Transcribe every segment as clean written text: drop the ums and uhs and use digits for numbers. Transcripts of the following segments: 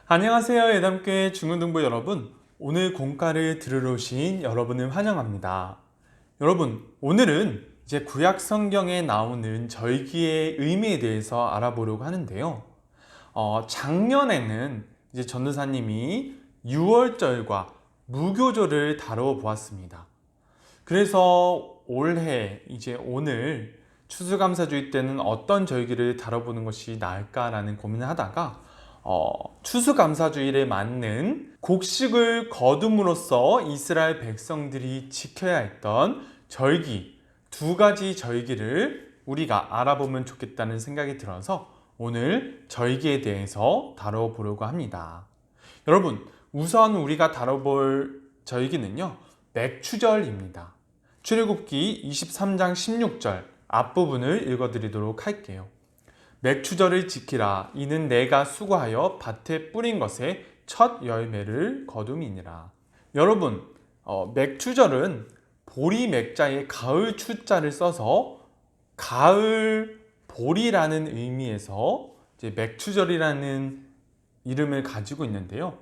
안녕하세요. 예담교회 중흥동부 여러분. 오늘 공과를 들으러 오신 여러분을 환영합니다. 여러분, 오늘은 이제 구약 성경에 나오는 절기의 의미에 대해서 알아보려고 하는데요. 작년에는 이제 전도사님이 유월절과 무교절을 다뤄보았습니다. 그래서 올해 이제 오늘 추수감사주의 때는 어떤 절기를 다뤄보는 것이 나을까라는 고민을 하다가 추수감사주일에 맞는 곡식을 거둠으로써 이스라엘 백성들이 지켜야 했던 절기, 두 가지 절기를 우리가 알아보면 좋겠다는 생각이 들어서 오늘 절기에 대해서 다뤄보려고 합니다. 여러분, 우선 우리가 다뤄볼 절기는요, 맥추절입니다. 출애굽기 23장 16절 앞부분을 읽어드리도록 할게요. 맥추절을 지키라. 이는 내가 수고하여 밭에 뿌린 것의 첫 열매를 거둠이니라. 여러분, 맥추절은 보리 맥자에 가을 추자를 써서 가을 보리라는 의미에서 이제 맥추절이라는 이름을 가지고 있는데요.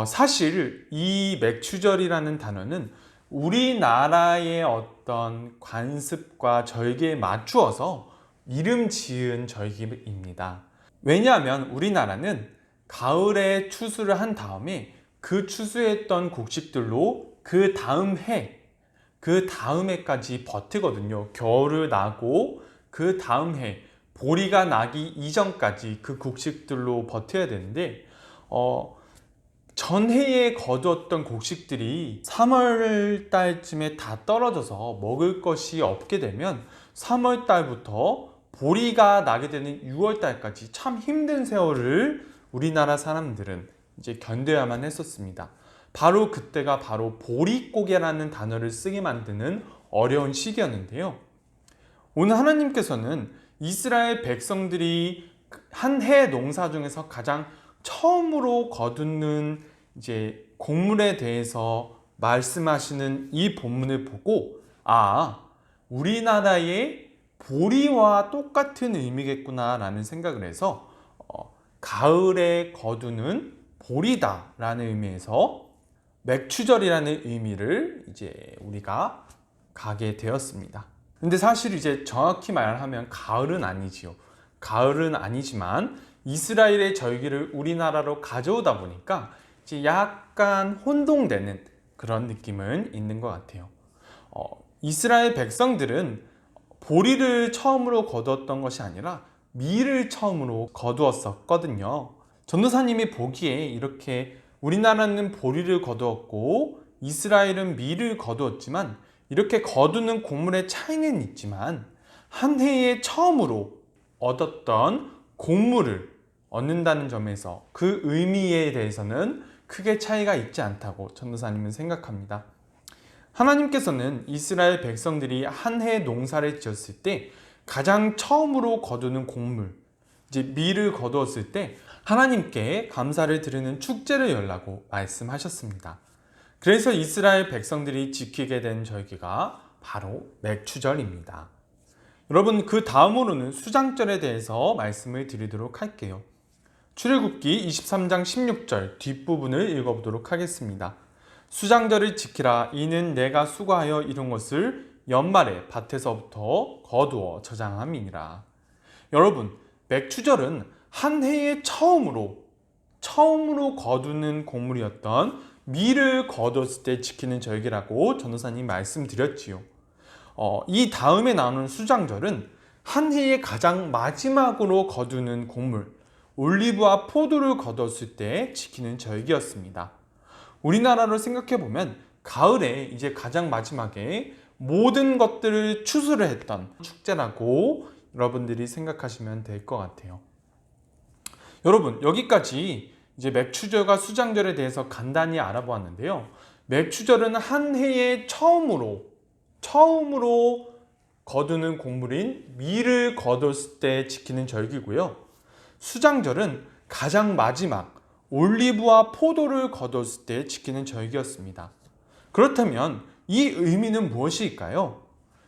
사실 이 맥추절이라는 단어는 우리나라의 어떤 관습과 절기에 맞추어서 이름 지은 절기입니다. 왜냐하면 우리나라는 가을에 추수를 한 다음에 그 추수했던 곡식들로 그 다음 해, 그 다음 해까지 버티거든요. 겨울을 나고 그 다음 해, 보리가 나기 이전까지 그 곡식들로 버텨야 되는데 전해에 거두었던 곡식들이 3월 달쯤에 다 떨어져서 먹을 것이 없게 되면 3월 달부터 보리가 나게 되는 6월 달까지 참 힘든 세월을 우리나라 사람들은 이제 견뎌야만 했었습니다. 바로 그때가 바로 보릿고개라는 단어를 쓰게 만드는 어려운 시기였는데요. 오늘 하나님께서는 이스라엘 백성들이 한 해 농사 중에서 가장 처음으로 거두는 이제 곡물에 대해서 말씀하시는 이 본문을 보고 우리나라의 보리와 똑같은 의미겠구나 라는 생각을 해서 가을에 거두는 보리다 라는 의미에서 맥추절이라는 의미를 이제 우리가 가게 되었습니다. 근데 사실 이제 정확히 말하면 가을은 아니지요. 가을은 아니지만 이스라엘의 절기를 우리나라로 가져오다 보니까 이제 약간 혼동되는 그런 느낌은 있는 것 같아요. 이스라엘 백성들은 보리를 처음으로 거두었던 것이 아니라 밀을 처음으로 거두었었거든요. 전도사님이 보기에 이렇게 우리나라는 보리를 거두었고 이스라엘은 밀을 거두었지만 이렇게 거두는 곡물의 차이는 있지만 한 해에 처음으로 얻었던 곡물을 얻는다는 점에서 그 의미에 대해서는 크게 차이가 있지 않다고 전도사님은 생각합니다. 하나님께서는 이스라엘 백성들이 한 해 농사를 지었을 때 가장 처음으로 거두는 곡물, 이제 밀을 거두었을 때 하나님께 감사를 드리는 축제를 열라고 말씀하셨습니다. 그래서 이스라엘 백성들이 지키게 된 절기가 바로 맥추절입니다. 여러분, 그 다음으로는 수장절에 대해서 말씀을 드리도록 할게요. 출애굽기 23장 16절 뒷부분을 읽어보도록 하겠습니다. 수장절을 지키라. 이는 내가 수고하여 이룬 것을 연말에 밭에서부터 거두어 저장함이니라. 여러분, 맥추절은 한 해에 처음으로 거두는 곡물이었던 밀을 거두었을 때 지키는 절기라고 전도사님 말씀드렸지요. 이 다음에 나오는 수장절은 한 해에 가장 마지막으로 거두는 곡물, 올리브와 포도를 거두었을 때 지키는 절기였습니다. 우리나라로 생각해보면 가을에 이제 가장 마지막에 모든 것들을 추수를 했던 축제라고 여러분들이 생각하시면 될 것 같아요. 여러분, 여기까지 이제 맥추절과 수장절에 대해서 간단히 알아보았는데요. 맥추절은 한 해에 처음으로 거두는 곡물인 밀을 거뒀을 때 지키는 절기고요. 수장절은 가장 마지막 올리브와 포도를 거뒀을 때 지키는 절기였습니다. 그렇다면 이 의미는 무엇일까요?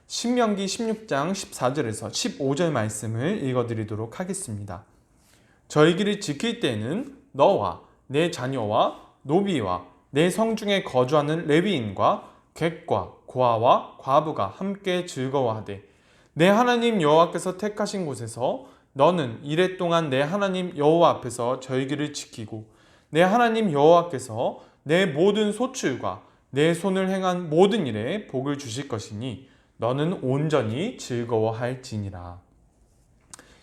신명기 16장 14절에서 15절 말씀을 읽어드리도록 하겠습니다. 절기를 지킬 때에는 너와 내 자녀와 노비와 내 성중에 거주하는 레위인과 객과 고아와 과부가 함께 즐거워하되 내 하나님 여호와께서 택하신 곳에서 너는 이레 동안 내 하나님 여호와 앞에서 절기를 지키고 내 하나님 여호와께서 내 모든 소출과 내 손을 행한 모든 일에 복을 주실 것이니 너는 온전히 즐거워할지니라.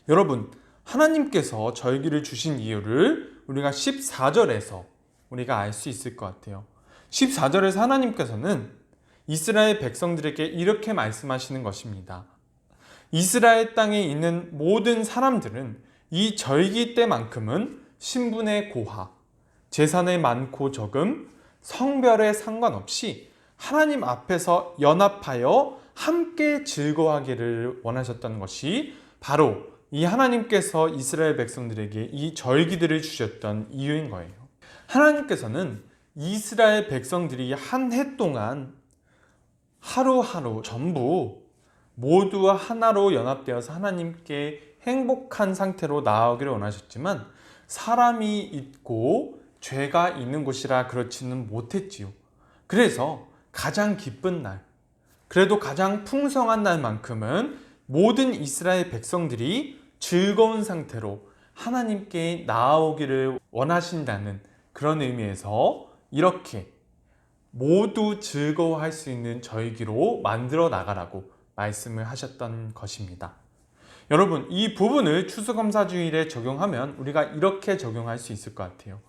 여러분, 하나님께서 절기를 주신 이유를 우리가 14절에서 우리가 알 수 있을 것 같아요. 14절에서 하나님께서는 이스라엘 백성들에게 이렇게 말씀하시는 것입니다. 이스라엘 땅에 있는 모든 사람들은 이 절기 때만큼은 신분의 고하, 재산의 많고 적음, 성별에 상관없이 하나님 앞에서 연합하여 함께 즐거워하기를 원하셨던 것이 바로 이 하나님께서 이스라엘 백성들에게 이 절기들을 주셨던 이유인 거예요. 하나님께서는 이스라엘 백성들이 한 해 동안 하루하루 전부 모두 하나로 연합되어서 하나님께 행복한 상태로 나아오기를 원하셨지만 사람이 있고 죄가 있는 곳이라 그렇지는 못했지요. 그래서 가장 기쁜 날, 그래도 가장 풍성한 날만큼은 모든 이스라엘 백성들이 즐거운 상태로 하나님께 나아오기를 원하신다는 그런 의미에서 이렇게 모두 즐거워할 수 있는 절기로 만들어 나가라고 말씀을 하셨던 것입니다. 여러분, 이 부분을 추수감사주일에 적용하면 우리가 이렇게 적용할 수 있을 것 같아요.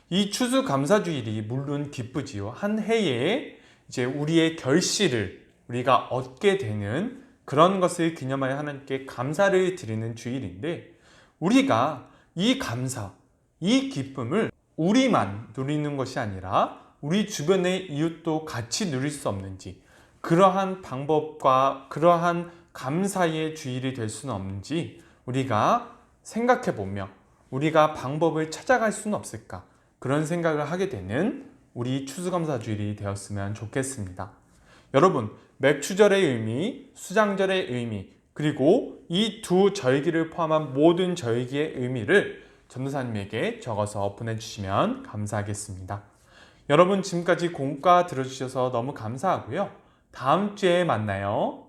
이 추수감사주일이 물론 기쁘지요. 한 해에 이제 우리의 결실을 우리가 얻게 되는 그런 것을 기념하여 하나님께 감사를 드리는 주일인데, 우리가 이 감사, 이 기쁨을 우리만 누리는 것이 아니라 우리 주변의 이웃도 같이 누릴 수 없는지, 그러한 방법과 그러한 감사의 주일이 될 수는 없는지 우리가 생각해 보며 우리가 방법을 찾아갈 수는 없을까, 그런 생각을 하게 되는 우리 추수감사주일이 되었으면 좋겠습니다. 여러분, 맥추절의 의미, 수장절의 의미, 그리고 이 두 절기를 포함한 모든 절기의 의미를 전도사님에게 적어서 보내주시면 감사하겠습니다. 여러분, 지금까지 공과 들어주셔서 너무 감사하고요. 다음 주에 만나요.